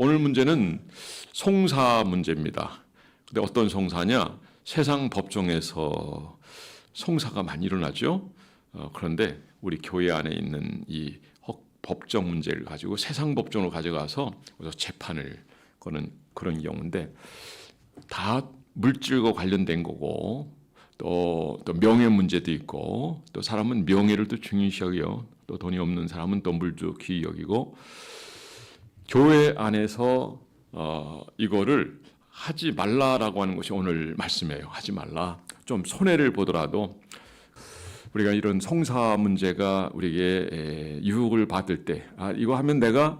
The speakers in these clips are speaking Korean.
오늘 문제는 송사 문제입니다. 근데 어떤 송사냐? 세상 법정에서 송사가 많이 일어나죠. 그런데 우리 교회 안에 있는 이 법정 문제를 가지고 세상 법정으로 가져가서 재판을 거는 그런 경우인데 다 물질과 관련된 거고 또 명예 문제도 있고 또 사람은 명예를 또 중요시 여기요. 또 돈이 없는 사람은 또 물도 귀히 여기고 교회 안에서 이거를 하지 말라라고 하는 것이 오늘 말씀이에요. 하지 말라. 좀 손해를 보더라도 우리가 이런 송사 문제가 우리에게 유혹을 받을 때 이거 하면 내가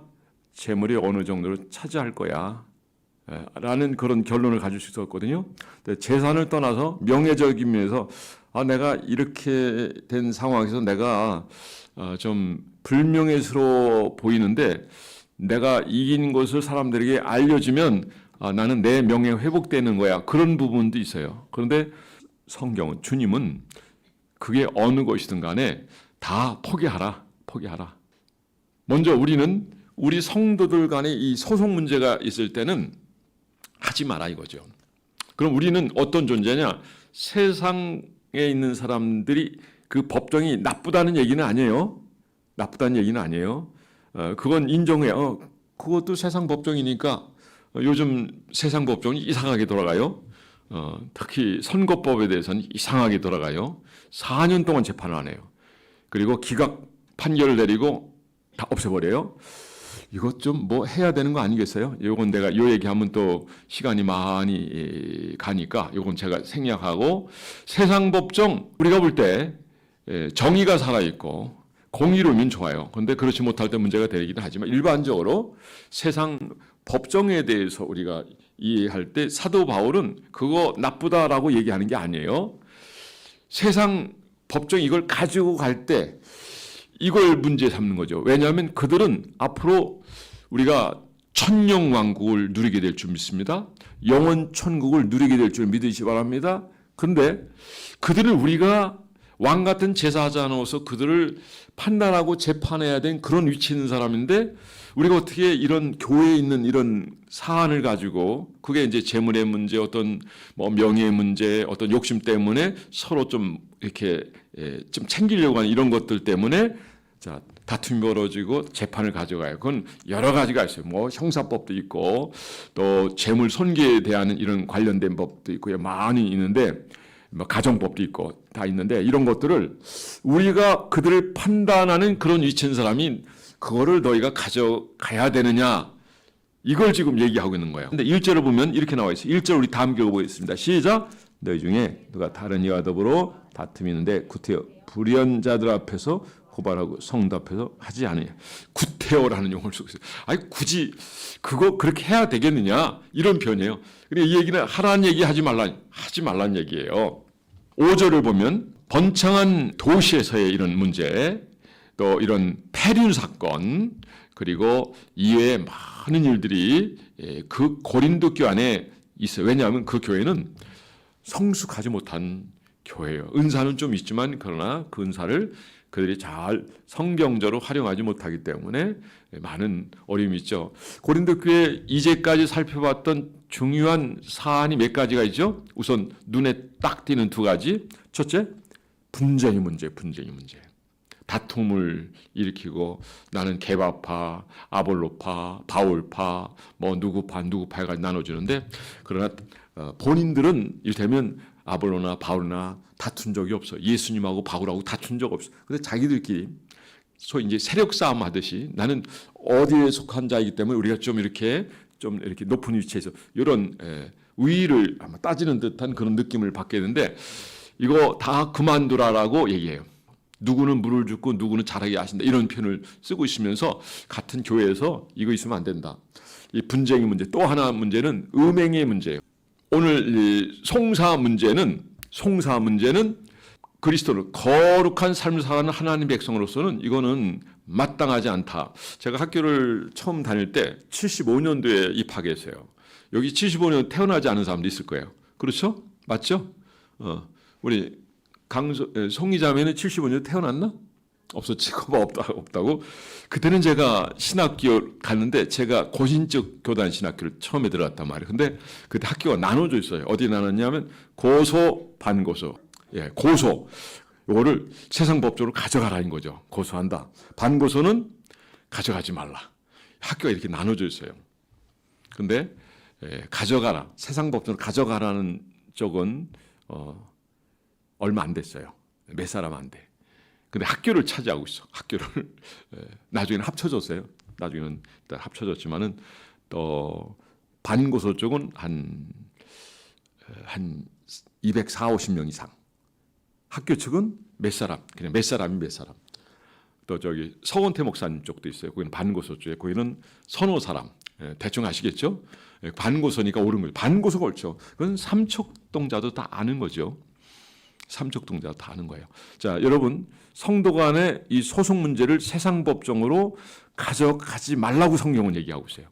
재물이 어느 정도로 차지할 거야 라는 그런 결론을 가질 수 있었거든요. 재산을 떠나서 명예적인 면에서 내가 이렇게 된 상황에서 내가 좀 불명예스러워 보이는데 내가 이긴 것을 사람들에게 알려주면 나는 내 명예 회복되는 거야. 그런 부분도 있어요. 그런데 성경은, 주님은 그게 어느 것이든 간에 다 포기하라. 먼저 우리 성도들 간에 이 소송 문제가 있을 때는 하지 마라 이거죠. 그럼 우리는 어떤 존재냐? 세상에 있는 사람들이 그 법정이 나쁘다는 얘기는 아니에요. 그건 인정해요. 그것도 세상 법정이니까 요즘 세상 법정이 이상하게 돌아가요. 특히 선거법에 대해서는 이상하게 돌아가요. 4년 동안 재판을 안 해요. 그리고 기각 판결을 내리고 다 없애버려요. 이것 좀 뭐 해야 되는 거 아니겠어요? 요건 내가 요 얘기하면 또 시간이 많이 가니까 요건 제가 생략하고 세상 법정 우리가 볼 때 정의가 살아있고 공의로면 좋아요. 그런데 그렇지 못할 때 문제가 되기는 하지만 일반적으로 세상 법정에 대해서 우리가 이해할 때 사도 바울은 그거 나쁘다라고 얘기하는 게 아니에요. 세상 법정 이걸 가지고 갈 때 이걸 문제 삼는 거죠. 왜냐하면 그들은 앞으로 우리가 천년왕국을 누리게 될 줄 믿습니다. 영원 천국을 누리게 될 줄 믿으시기 바랍니다. 그런데 그들을 우리가 왕 같은 제사하지 않아서 그들을 판단하고 재판해야 된 그런 위치에 있는 사람인데 우리가 어떻게 이런 교회에 있는 이런 사안을 가지고 그게 이제 재물의 문제, 어떤 뭐 명예의 문제, 어떤 욕심 때문에 서로 좀 이렇게 좀 챙기려고 하는 이런 것들 때문에 다툼이 벌어지고 재판을 가져가요. 그건 여러 가지가 있어요. 뭐 형사법도 있고 또 재물 손괴에 대한 이런 관련된 법도 있고요. 많이 있는데 뭐 가정법도 있고 다 있는데 이런 것들을 우리가 그들을 판단하는 그런 위치인 사람이 그거를 너희가 가져가야 되느냐 이걸 지금 얘기하고 있는 거예요. 근데 1절을 보면 이렇게 나와 있어요. 1절 우리 다 함께 읽어보겠습니다. 시작. 너희 중에 누가 다른 이와 더불어 다툼이 있는데 구태여 불의한 앞에서 고발하고 성도 앞에서 하지 않으냐. 구태여라는 용어를 쓰고 있어요. 굳이 그거 그렇게 해야 되겠느냐 이런 표현이에요. 근데 이 얘기는 하라는 얘기 하지 말라는 얘기예요. 5절을 보면 번창한 도시에서의 이런 문제, 또 이런 폐륜 사건, 그리고 이외에 많은 일들이 그 고린도 교회 안에 있어요. 왜냐하면 그 교회는 성숙하지 못한 교회예요. 은사는 좀 있지만 그러나 그 은사를 그들이 잘 성경적으로 활용하지 못하기 때문에 많은 어려움이 있죠. 고린도 교회 이제까지 살펴봤던 중요한 사안이 몇 가지가 있죠. 우선 눈에 딱 띄는 두 가지. 첫째, 분쟁의 문제. 다툼을 일으키고 나는 개바파, 아볼로파, 바울파, 뭐 누구파가 나눠지는데 그러나 본인들은 이를테면 아볼로나 바울이나 다툰 적이 없어. 예수님하고 바울하고 다툰 적 없어. 근데 자기들끼리 소위 이제 세력 싸움 하듯이 나는 어디에 속한 자이기 때문에 우리가 좀 이렇게 높은 위치에서 이런 우위를 아마 따지는 듯한 그런 느낌을 받게 되는데 이거 다 그만두라라고 얘기해요. 누구는 물을 줍고 누구는 잘하게 하신다. 이런 표현을 쓰고 있으면서 같은 교회에서 이거 있으면 안 된다. 이 분쟁의 문제. 또 하나 문제는 음행의 문제예요. 오늘 이 송사 문제는 그리스도를 거룩한 삶을 살아가는 하나님의 백성으로서는 이거는 마땅하지 않다. 제가 학교를 처음 다닐 때 75년도에 입학했어요. 여기 75년 태어나지 않은 사람도 있을 거예요. 그렇죠? 맞죠? 우리 송이자매는 75년 태어났나? 없었지. 거봐 없다고. 그때는 제가 신학교 갔는데 제가 고신적 교단 신학교를 처음에 들어갔단 말이에요. 근데 그때 학교가 나눠져 있어요. 어디 나눴냐면 고소, 반고소. 예, 고소. 이거를 세상 법적으로 가져가라는 거죠. 고소한다. 반고소는 가져가지 말라. 학교가 이렇게 나눠져 있어요. 근데 가져가라. 세상 법적으로 가져가라는 쪽은 얼마 안 됐어요. 몇 사람 안 돼. 근데 학교를 차지하고 있어. 학교를 나중에는 합쳐졌어요. 나중에는 일단 합쳐졌지만은 또 반고소 쪽은 한 240~250명 이상. 학교 측은 몇 사람, 그냥 몇 사람이 몇 사람. 또 저기 서원태 목사님 쪽도 있어요. 거기는 반고소 쪽에, 거기는 서너 사람. 대충 아시겠죠? 반고소니까 옳은 거예요. 반고소가 옳죠. 그건 삼척동자도 다 아는 거죠. 삼척동자 다 아는 거예요. 자, 여러분 성도 간의 이 소송 문제를 세상 법정으로 가져가지 말라고 성경은 얘기하고 있어요.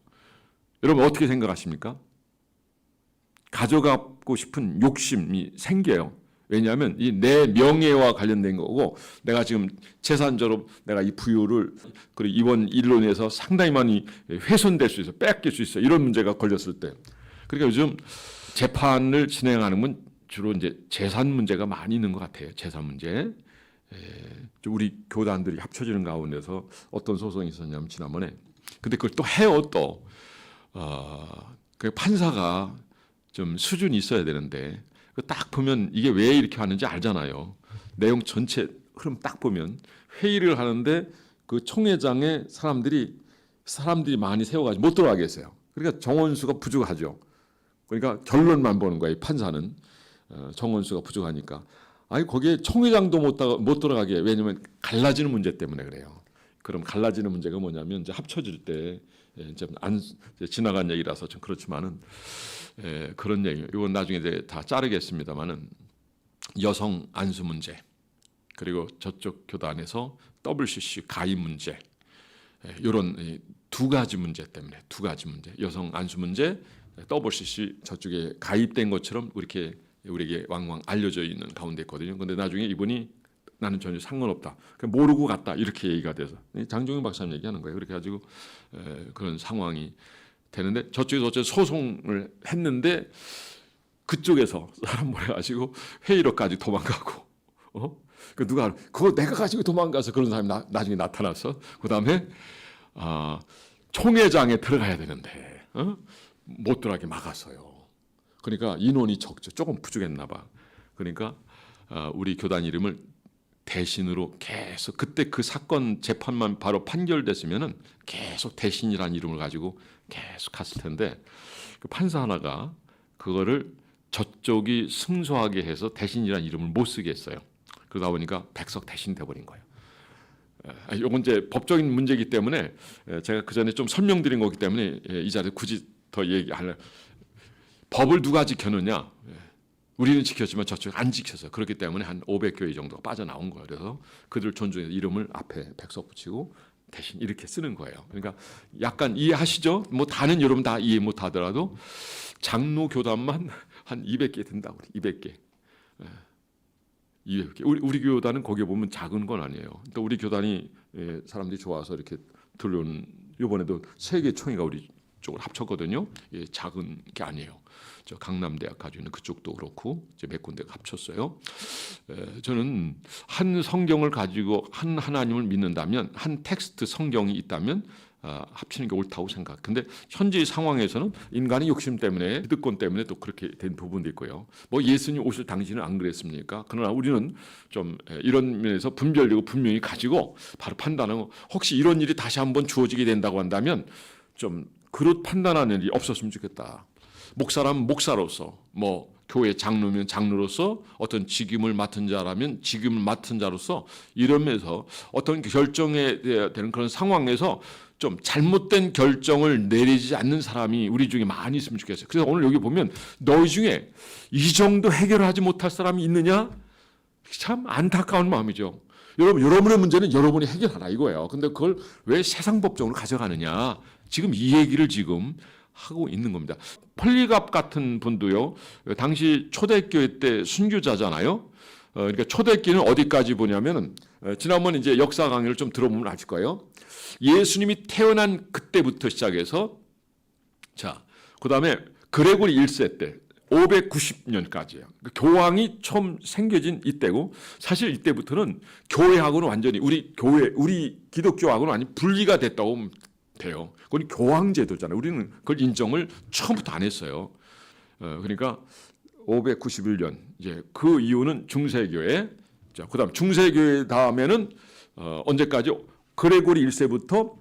여러분 어떻게 생각하십니까? 가져가고 싶은 욕심이 생겨요. 왜냐하면 이 내 명예와 관련된 거고, 내가 지금 재산적으로 내가 이 부유를 그리고 이번 일로 인해서 상당히 많이 훼손될 수 있어, 뺏길 수 있어, 이런 문제가 걸렸을 때. 그러니까 요즘 재판을 진행하는 건 주로 이제 재산 문제가 많이 있는 것 같아요. 재산 문제. 우리 교단들이 합쳐지는 가운데서 어떤 소송이 있었냐면 지난번에, 근데 그걸 또 해요. 또 그 판사가 좀 수준이 있어야 되는데 딱 보면 이게 왜 이렇게 하는지 알잖아요. 내용 전체 흐름 딱 보면 회의를 하는데 그 총회장에 사람들이 많이 세워가지고 못 들어가게 했어요. 그러니까 정원수가 부족하죠. 그러니까 결론만 보는 거예요. 판사는 정원수가 부족하니까. 아니 거기에 총회장도 못 들어가게. 왜냐하면 갈라지는 문제 때문에 그래요. 그럼 갈라지는 문제가 뭐냐면 이제 합쳐질 때 이제 지나간 얘기라서 좀 그렇지만은 그런 얘기. 이건 나중에 이제 다 자르겠습니다만은 여성 안수 문제, 그리고 저쪽 교단에서 WCC 가입 문제, 이런 두 가지 문제 때문에, 두 가지 문제, 여성 안수 문제, WCC 저쪽에 가입된 것처럼 우리에게 왕왕 알려져 있는 가운데 있거든요. 근데 나중에 이분이 나는 전혀 상관없다, 모르고 갔다, 이렇게 얘기가 돼서 장종영 박사님 얘기하는 거예요. 그렇게 가지고 그런 상황이 되는데, 저쪽에서 어째 소송을 했는데 그쪽에서 사람 모여가지고 회의로까지 도망가고, 그 누가 그거 내가 가지고 도망가서 그런 사람이 나중에 나타나서 그 다음에 총회장에 들어가야 되는데 못 들어가게 막았어요. 그러니까 인원이 적죠. 조금 부족했나 봐. 그러니까 우리 교단 이름을 대신으로 계속, 그때 그 사건 재판만 바로 판결됐으면은 계속 대신이라는 이름을 가지고 계속 갔을 텐데, 그 판사 하나가 그거를 저쪽이 승소하게 해서 대신이라는 이름을 못 쓰게 했어요. 그러다 보니까 백석 대신 돼버린 거예요. 이건 이제 법적인 문제이기 때문에 제가 그 전에 좀 설명드린 거기 때문에 이 자리에 굳이 더 얘기하려. 법을 누가 지켰느냐? 우리는 지켰지만 저쪽이 안 지켜서, 그렇기 때문에 한 500교회 정도가 빠져나온 거예요. 그래서 그들 존중해서 이름을 앞에 백석 붙이고 대신 이렇게 쓰는 거예요. 그러니까 약간 이해하시죠? 뭐 다는 여러분 다 이해 못 하더라도 장로 교단만 한 200개 된다고 그래. 200개. 200개. 우리 교단은 거기에 보면 작은 건 아니에요. 또 우리 교단이 사람들이 좋아서 이렇게 들려오는, 이번에도 3개 총회가 우리 쪽을 합쳤거든요. 작은 게 아니에요. 저 강남대학 가지고 있는 그쪽도 그렇고 이제 몇 군데가 합쳤어요. 저는 한 성경을 가지고 한 하나님을 믿는다면, 한 텍스트 성경이 있다면 합치는 게 옳다고 생각. 근데 현재 상황에서는 인간의 욕심 때문에, 기득권 때문에 또 그렇게 된 부분도 있고요. 뭐 예수님 오실 당시는 안 그랬습니까? 그러나 우리는 좀 이런 면에서 분별력을 분명히 가지고 바로 판단하고, 혹시 이런 일이 다시 한번 주어지게 된다고 한다면 좀 그릇 판단하는 일이 없었으면 좋겠다. 목사라면 목사로서, 뭐 교회 장로면 장로로서, 어떤 직임을 맡은 자라면 직임을 맡은 자로서, 이러면서 어떤 결정에 되는 그런 상황에서 좀 잘못된 결정을 내리지 않는 사람이 우리 중에 많이 있으면 좋겠어요. 그래서 오늘 여기 보면 너희 중에 이 정도 해결하지 못할 사람이 있느냐? 참 안타까운 마음이죠. 여러분의 문제는 여러분이 해결하라 이거예요. 근데 그걸 왜 세상 법정으로 가져가느냐? 지금 이 얘기를 지금 하고 있는 겁니다. 폴리갑 같은 분도요, 당시 초대교회 때 순교자잖아요. 그러니까 초대교회는 어디까지 보냐면은 지난번 이제 역사 강의를 좀 들어보면 아실 거예요. 예수님이 태어난 그때부터 시작해서 자, 그다음에 그레고리 1세 때 590년까지예요. 교황이 처음 생겨진 이때고 사실 이때부터는 교회하고는 완전히 우리 기독교하고는 완전히 분리가 됐다고 보면 돼요. 그건 교황 제도잖아요. 우리는 그걸 인정을 처음부터 안 했어요. 그러니까 591년 이제 그 이후는 중세교회. 자, 그다음 중세교회 다음에는 언제까지? 그레고리 1세부터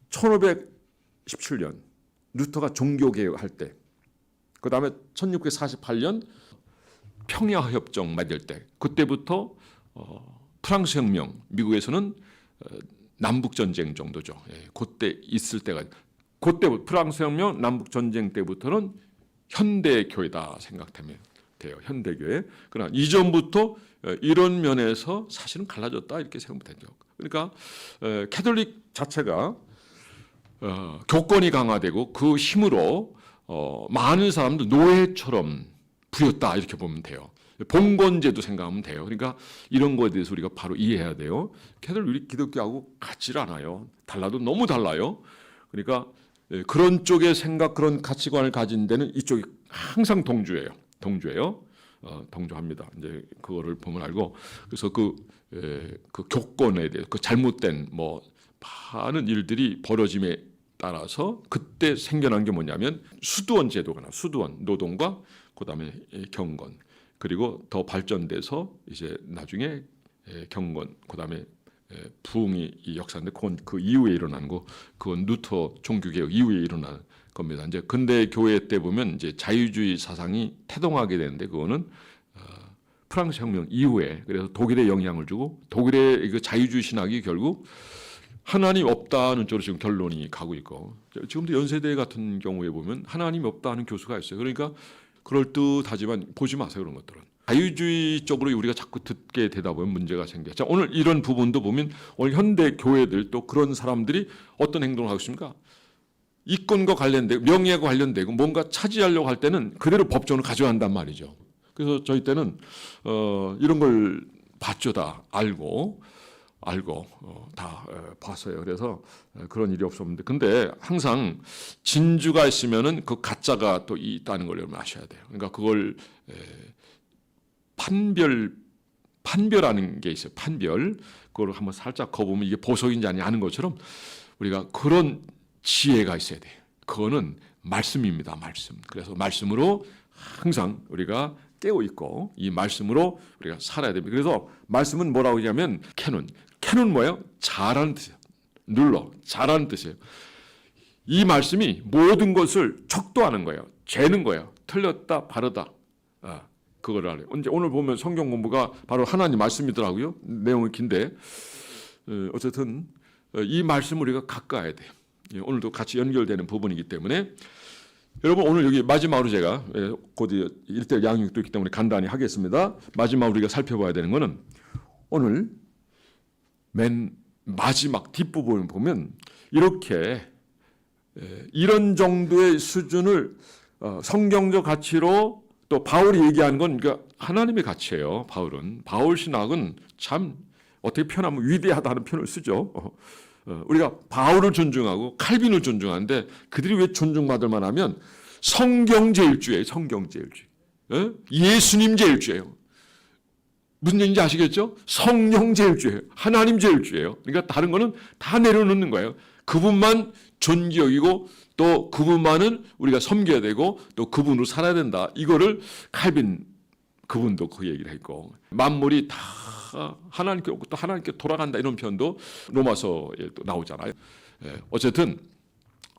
1517년 루터가 종교개혁할 때. 그다음에 1648년 평야협정 맺을 때. 그때부터 프랑스 혁명, 미국에서는 남북 전쟁 정도죠. 예, 그때 있을 때가 그때 프랑스 혁명, 남북 전쟁 때부터는 현대 교회다 생각되면 돼요. 현대 교회. 그러나 이전부터 이런 면에서 사실은 갈라졌다 이렇게 생각하면 되죠. 그러니까 캐톨릭 자체가 교권이 강화되고 그 힘으로 많은 사람들 노예처럼 부렸다 이렇게 보면 돼요. 봉건제도 생각하면 돼요. 그러니까 이런 거에 대해서 우리가 바로 이해해야 돼요. 캐톨릭 우리 기독교하고 같지를 않아요. 달라도 너무 달라요. 그러니까 그런 쪽의 생각, 그런 가치관을 가진 데는 이쪽이 항상 동조해요. 동조합니다. 이제 그거를 보면 알고 그래서 그 교권에 대해서 그 잘못된 뭐 많은 일들이 벌어짐에 따라서 그때 생겨난 게 뭐냐면 수두원 제도가 나. 수두원 노동과 그다음에 경건 그리고 더 발전돼서 이제 나중에 경건 그다음에 부흥이 이 역사인데 그건 그 이후에 일어난 거 그건 루터 종교개혁 이후에 일어난 겁니다. 이제 근대 교회 때 보면 이제 자유주의 사상이 태동하게 되는데 그거는 프랑스 혁명 이후에 그래서 독일에 영향을 주고 독일의 그 자유주의 신학이 결국 하나님 없다는 쪽으로 지금 결론이 가고 있고 지금도 연세대 같은 경우에 보면 하나님 없다는 교수가 있어요. 그러니까 그럴듯하지만 보지 마세요 그런 것들은. 자유주의 쪽으로 우리가 자꾸 듣게 되다 보면 문제가 생겨요. 자, 오늘 이런 부분도 보면 오늘 현대 교회들 또 그런 사람들이 어떤 행동을 하고 있습니까? 이권과 관련되고 명예와 관련되고 뭔가 차지하려고 할 때는 그대로 법정을 가져간단 말이죠. 그래서 저희 때는 이런 걸 봤죠. 다 알고 다 봤어요. 그래서 그런 일이 없었는데 근데 항상 진주가 있으면은 그 가짜가 또 있다는 걸 여러분 아셔야 돼요. 그러니까 그걸 판별하는 게 있어요. 판별. 그걸 한번 살짝 거보면 이게 보석인지 아닌 것처럼 우리가 그런 지혜가 있어야 돼요. 그거는 말씀입니다. 말씀. 그래서 말씀으로 항상 우리가 깨어 있고 이 말씀으로 우리가 살아야 됩니다. 그래서 말씀은 뭐라고 하냐면 캐논 뭐예요? 잘하는 뜻이에요. 잘하는 뜻이에요. 이 말씀이 모든 것을 척도하는 거예요. 재는 거예요. 틀렸다, 바르다. 그걸 알아요. 오늘 보면 성경 공부가 바로 하나님 말씀이더라고요. 내용은 긴데 어쨌든 이 말씀을 우리가 가까워야 돼요. 오늘도 같이 연결되는 부분이기 때문에 여러분 오늘 여기 마지막으로 제가 곧 1대 양육도 있기 때문에 간단히 하겠습니다. 마지막으로 우리가 살펴봐야 되는 것은 오늘 맨 마지막 뒷부분을 보면 이렇게 이런 정도의 수준을 성경적 가치로 또 바울이 얘기하는 건 그러니까 하나님의 가치예요. 바울 신학은 참 어떻게 표현하면 위대하다는 표현을 쓰죠. 우리가 바울을 존중하고 칼빈을 존중하는데 그들이 왜 존중받을 만하면 성경제일주예요. 성경제일주의. 예수님 제일주예요. 무슨 얘기인지 아시겠죠? 성령 제일주예요. 하나님 제일주예요. 그러니까 다른 거는 다 내려놓는 거예요. 그분만 존귀 여기고 또 그분만은 우리가 섬겨야 되고 또 그분으로 살아야 된다. 이거를 칼빈 그분도 그 얘기를 했고 만물이 다 하나님께 오고 또 하나님께 돌아간다 이런 표현도 로마서에 또 나오잖아요. 어쨌든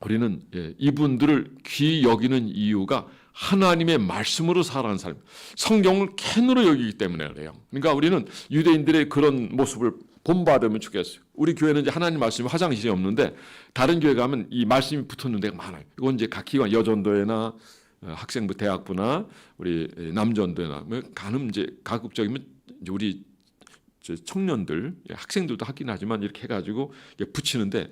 우리는 이분들을 귀히 여기는 이유가 하나님의 말씀으로 살아가는 사람, 성경을 캔으로 여기기 때문에 그래요. 그러니까 우리는 유대인들의 그런 모습을 본받으면 좋겠어요. 우리 교회는 이제 하나님 말씀이 화장실이 없는데 다른 교회 가면 이 말씀이 붙어있는 데가 많아요. 이건 이제 각 기관 여전도회나 학생부 대학부나 우리 남전도회나 가끔 이제 가급적이면 이제 우리 청년들 학생들도 하긴 하지만 이렇게 해가지고 붙이는데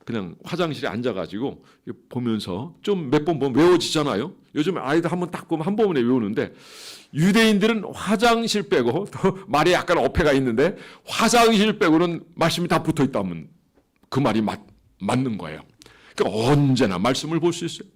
그냥 화장실에 앉아가지고 보면서 좀 몇 번 보면 외워지잖아요. 요즘 아이들 한번 딱 보면 한 번에 외우는데 유대인들은 화장실 빼고 또 말에 약간 어폐가 있는데 화장실 빼고는 말씀이 다 붙어 있다면 그 말이 맞는 거예요. 그러니까 언제나 말씀을 볼 수 있어요.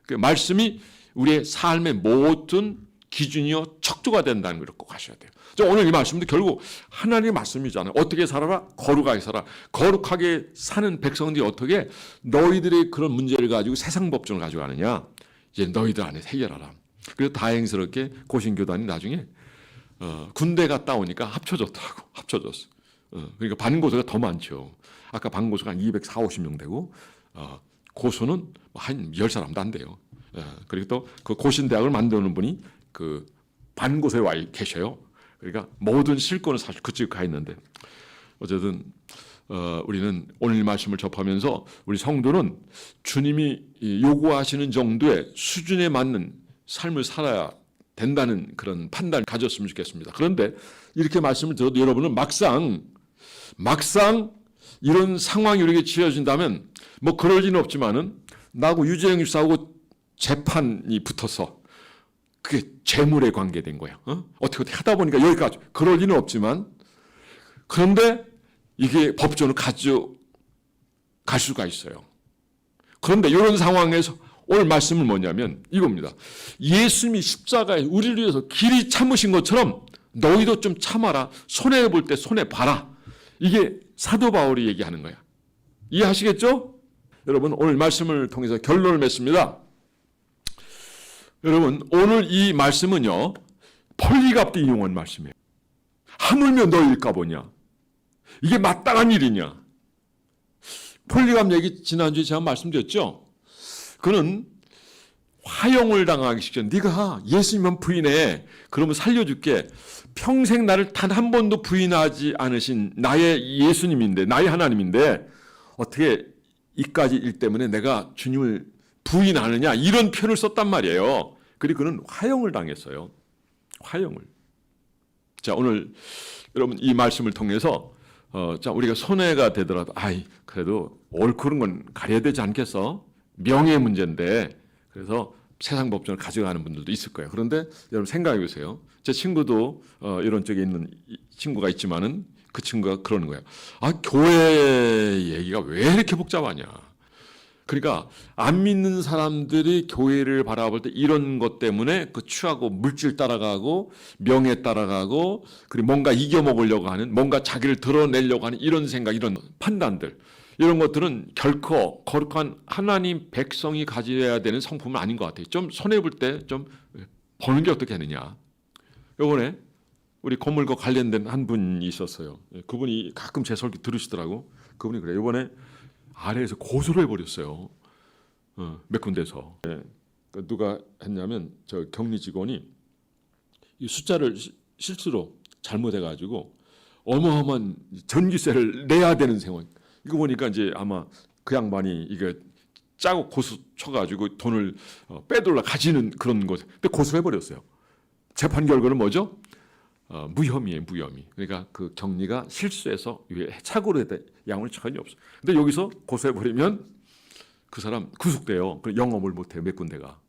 그 말씀이 우리의 삶의 모든 기준이요 척도가 된다는 걸 꼭 아셔야 돼요. 오늘 이 말씀도 결국 하나님의 말씀이잖아요. 어떻게 살아라? 거룩하게 살아. 거룩하게 사는 백성들이 어떻게 너희들의 그런 문제를 가지고 세상 법정을 가지고 가느냐? 이제 너희들 안에 해결하라. 그래서 다행스럽게 고신교단이 나중에 군대 갔다 오니까 합쳐졌더라고. 합쳐졌어. 그러니까 반고소가 더 많죠. 아까 반고소가 한 240~250명 되고 고소는 한 10사람도 안 돼요. 그리고 또 그 고신대학을 만드는 분이 그 반고소에 와 계셔요. 그러니까 모든 실권은 사실 그쪽에 가 있는데 어쨌든 우리는 오늘 말씀을 접하면서 우리 성도는 주님이 요구하시는 정도의 수준에 맞는 삶을 살아야 된다는 그런 판단을 가졌으면 좋겠습니다. 그런데 이렇게 말씀을 들어도 여러분은 막상 이런 상황이 우리에게 지어진다면 뭐 그럴 리는 없지만은 나하고 유재영 집사하고 재판이 붙어서 그게 재물에 관계된 거야. 어떻게 하다 보니까 여기까지. 그럴 리는 없지만 그런데 이게 법정을 가져갈 수가 있어요. 그런데 이런 상황에서 오늘 말씀은 뭐냐면 이겁니다. 예수님이 십자가에 우리를 위해서 길이 참으신 것처럼 너희도 좀 참아라. 손해볼 때 손해봐라. 이게 사도 바울이 얘기하는 거야. 이해하시겠죠? 여러분 오늘 말씀을 통해서 결론을 맺습니다. 여러분 오늘 이 말씀은요 폴리갑도 인용한 말씀이에요. 하물며 너일까 보냐. 이게 마땅한 일이냐. 폴리갑 얘기 지난주에 제가 말씀드렸죠. 그는 화형을 당하기 직전 네가 예수님만 부인해. 그러면 살려줄게. 평생 나를 단 한 번도 부인하지 않으신 나의 예수님인데 나의 하나님인데 어떻게 이까지 일 때문에 내가 주님을 부인하느냐 이런 표현을 썼단 말이에요. 그리고 그는 화형을 당했어요. 화형을. 자 오늘 여러분 이 말씀을 통해서 자 우리가 손해가 되더라도 그래도 옳고 그른 건 가려야 되지 않겠어? 명예의 문제인데 그래서 세상 법정을 가져가는 분들도 있을 거예요. 그런데 여러분 생각해 보세요. 제 친구도 이런 쪽에 있는 친구가 있지만은 그 친구가 그러는 거예요. 교회 얘기가 왜 이렇게 복잡하냐. 그러니까 안 믿는 사람들이 교회를 바라볼 때 이런 것 때문에 그 취하고 물질 따라가고 명예 따라가고 그리고 뭔가 이겨먹으려고 하는 뭔가 자기를 드러내려고 하는 이런 생각 이런 판단들 이런 것들은 결코 거룩한 하나님 백성이 가져야 되는 성품은 아닌 것 같아요. 좀 손해볼 때 좀 보는 게 어떻게 하느냐. 이번에 우리 건물과 관련된 한 분이 있었어요. 그분이 가끔 제 설교 들으시더라고. 그분이 그래요. 이번에 아래에서 고소를 해버렸어요. 몇 군데서. 누가 했냐면 저 격리 직원이 이 숫자를 실수로 잘못해가지고 어마어마한 전기세를 내야 되는 상황. 이거 보니까 이제 아마 그 양반이 이게 짜고 고소 쳐가지고 돈을 빼돌라 가지는 그런 것. 근데 고소해버렸어요. 재판 결과는 뭐죠? 무혐의예요, 무혐의. 그러니까 그 격리가 실수해서 착오로 했다. 양은 전혀 없어. 근데 여기서 고소해버리면 그 사람 구속돼요. 영업을 못해요, 몇 군데가.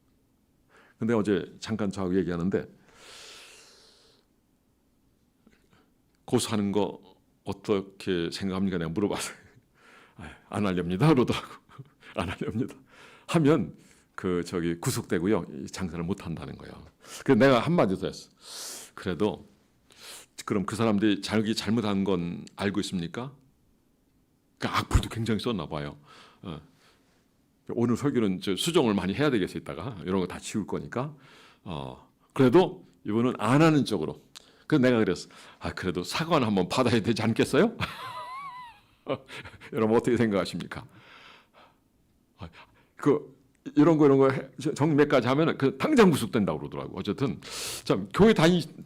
근데 어제 잠깐 저하고 얘기하는데 고소하는 거 어떻게 생각합니까? 내가 물어봤어요. 안 하렵니다. 그러더라고. 안 하렵니다. 하면 구속되고요. 장사를 못 한다는 거예요. 그래서 내가 한마디 더 했어. 그래도 그럼 그 사람들이 자기 잘못한 건 알고 있습니까? 그러니까 악플도 굉장히 썼나 봐요. 오늘 설교는 수정을 많이 해야 되겠어 이따가 이런 거 다 지울 거니까. 그래도 이분은 안 하는 쪽으로. 그래서 내가 그랬어. 그래도 사과는 한번 받아야 되지 않겠어요? 여러분 어떻게 생각하십니까? 이런 거 정리 몇 가지 하면은 당장 구속된다고 그러더라고. 어쨌든 참 교회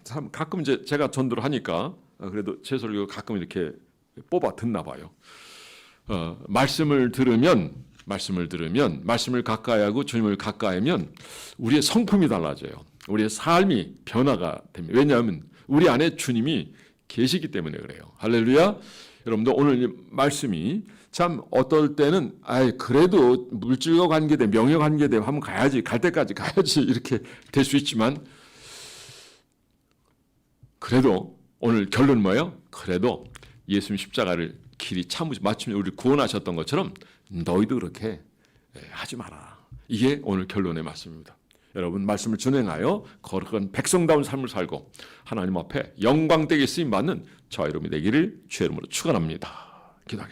참 가끔 이제 제가 전도를 하니까 그래도 제 설교 가끔 이렇게 뽑아 듣나 봐요. 말씀을 들으면 말씀을 가까이 하고 주님을 가까이 하면 우리의 성품이 달라져요. 우리의 삶이 변화가 됩니다. 왜냐하면 우리 안에 주님이 계시기 때문에 그래요. 할렐루야. 여러분들 오늘 이 말씀이 참 어떨 때는 그래도 물질과 관계돼 명예 관계돼 하면 가야지 갈 때까지 가야지 이렇게 될 수 있지만 그래도 오늘 결론 뭐예요? 그래도 예수님 십자가를 길이 참으시 마침내 우리를 구원하셨던 것처럼 너희도 그렇게 하지 마라. 이게 오늘 결론의 말씀입니다. 여러분 말씀을 준행하여 거룩한 백성다운 삶을 살고 하나님 앞에 영광되게 쓰임받는 저와 여러분이 되기를 주의 이름으로 축원합니다.